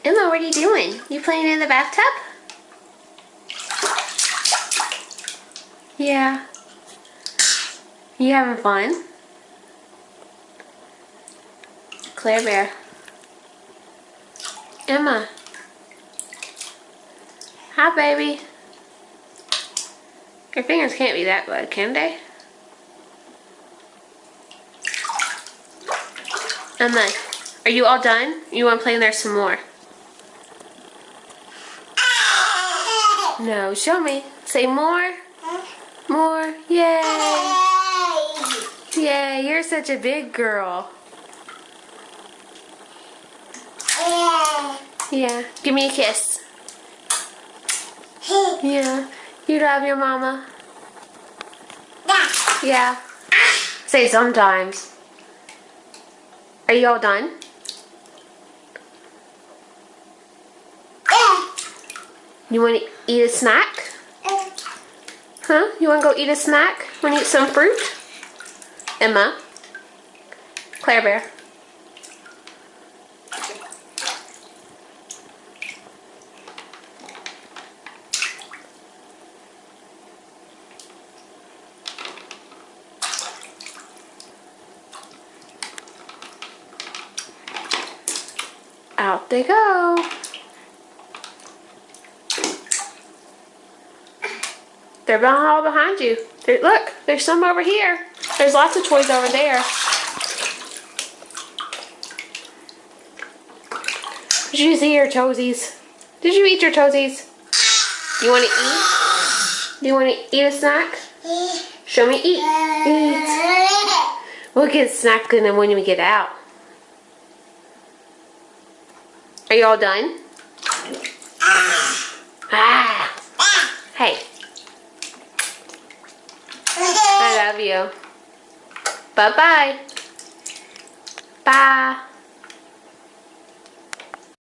Emma, what are you doing? You playing in the bathtub? Yeah. You having fun? Claire Bear. Emma. Hi, baby. Your fingers can't be that bad, can they? Emma, are you all done? You want to play in there some more? No, show me. Say more. More. Yay. Yay, you're such a big girl. Yeah, give me a kiss. Yeah, you love your mama? Yeah. Say sometimes. Are you all done? You want to eat a snack? Huh? You want to go eat a snack? Want to eat some fruit? Emma? Claire Bear? Out they go. They're all behind you. Look, there's some over here. There's lots of toys over there. Did you see your toesies? Did you eat your toesies? You want to eat? Do you want to eat a snack? Show me eat. Eat. We'll get snacking when we get out. Are you all done? Ah. Hey. I love you. Bye-bye. Bye.